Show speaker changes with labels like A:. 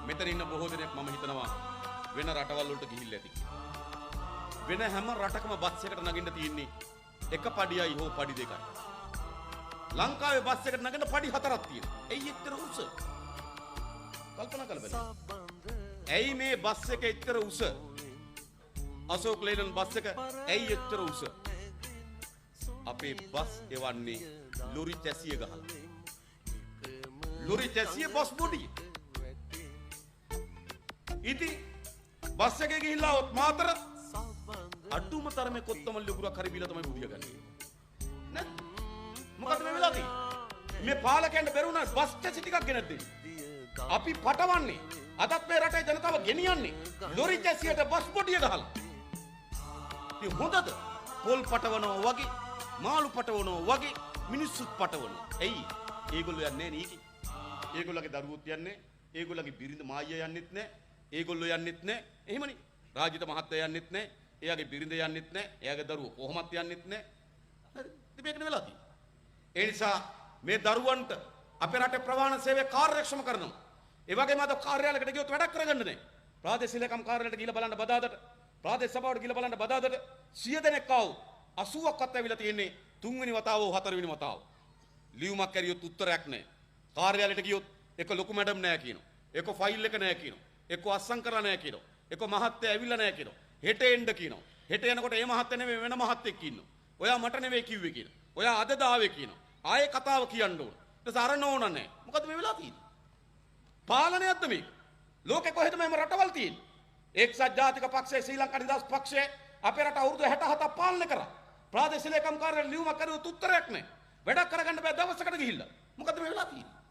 A: මෙතන ඉන්න බොහෝ දෙනෙක් මම හිතනවා වෙන රටවල් වලට ගිහිල්ලා ඇති කියලා. වෙන හැම රටකම බස් එකට නගින්න තියෙන්නේ එක පඩියයි හෝ පඩි දෙකයි. ලංකාවේ බස් එකට නගින්න පඩි හතරක් තියෙනවා. එයි එච්චර උස. කල්පනා කරලා බලන්න. ඇයි මේ බස් එක එච්චර උස? අශෝක් ලේලන් බස් එක ඇයි එච්චර උස? අපේ බස් එවන්නේ ලොරි චැසිය ගහලා. ලොරි චැසිය බස් බොඩිය. ඉතින් බස් එකේ ගිහිල්ලා මාතර අඩුම තරමේ කොත්තමල්ලි උගුරක් හරි බීලා තමයි බුදිය ගන්නේ. නේද? මොකද මේ වෙලා තියෙන්නේ? මේ පාලකයන්ට බැරුණා බස් චැසි ටිකක් ගෙනත් දෙන්න. අපි පටවන්නේ අදත් මේ රටේ ජනතාව ගෙනියන්නේ ලොරි චැසියට බස් බොඩිය ගහලා. ඉතින් හොඳද? පොල් පටවනවා වගේ, මාළු පටවනවා වගේ මිනිස්සුත් පටවනවා. එයි ඒගොල්ලෝ යන්නේ නීකි. ඒගොල්ලෝගේ දරුවෝත් යන්නේ, ඒගොල්ලෝගේ බිරිඳ මායිය යන්නෙත් නැහැ. ඒගොල්ලෝ යන්නෙත් නැහැ. එහෙමනේ. රාජිත මහත්තයා යන්නෙත් නැහැ. එයාගේ බිරිඳ යන්නෙත් නැහැ. එයාගේ දරුවෝ කොහොමත් යන්නෙත් නැහැ. හරි. ඉතින් මේකනේ වෙලා තියෙන්නේ. ඒ නිසා මේ දරුවන්ට අපේ රටේ ප්‍රවාහන සේවය කාර්යක්ෂම කරනවා. ඒ වගේම අද කාර්යාලයකට ගියොත් වැඩක් කරගන්න නැහැ. ප්‍රාදේශීය ලේකම් කාර්යාලයට ගිහිල්ලා බලන්න බදාදට, ප්‍රාදේශ සභාවට ගිහිල්ලා බලන්න බදාදට 100 දෙනෙක් ආවෝ 80ක්වත් ඇවිල්ලා තියෙන්නේ 3 වෙනි වතාව 4 වෙනි වතාව. ලියුමක් ඇරියොත් උත්තරයක් නැහැ. කාර්යාලයට ගියොත් එක ලොකු මැඩම් නැහැ කියනවා. එක ෆයිල් එක නැහැ කියනවා. එක අස්සම් කරලා නැහැ කියනවා. එක මහත්තයා ඇවිල්ලා නැහැ කියනවා. හෙට එන්න කියනවා. හෙට එනකොට ඒ මහත්තයා නෙමෙයි වෙන මහත්තයෙක් ඉන්නවා. ඔයා මට නෙමෙයි කිව්වේ කියනවා. ඔයා අද දාවේ කියනවා. ආයේ කතාව කියන්න ඕන. ඊට සරණ ඕන නැහැ. මොකද මේ වෙලා තියෙන්නේ? පාලනයක්ද මේක? ලෝකේ කොහෙද මෙහෙම රටවල් තියෙන්නේ? එක්සත් ජාතික පක්ෂය ශ්‍රී ලංකා නිදහස් පක්ෂය අපේ රට අවුරුදු 67ක් පාලනය කරා. ප්‍රාදේශීය ලේකම් කාර්යාලය ලියුමක් කරුවොත් උත්තරයක් නැහැ. වැඩක් කරගන්න බෑ දවසකට ගිහිල්ලා. මොකද මේ වෙලා තියෙන්නේ?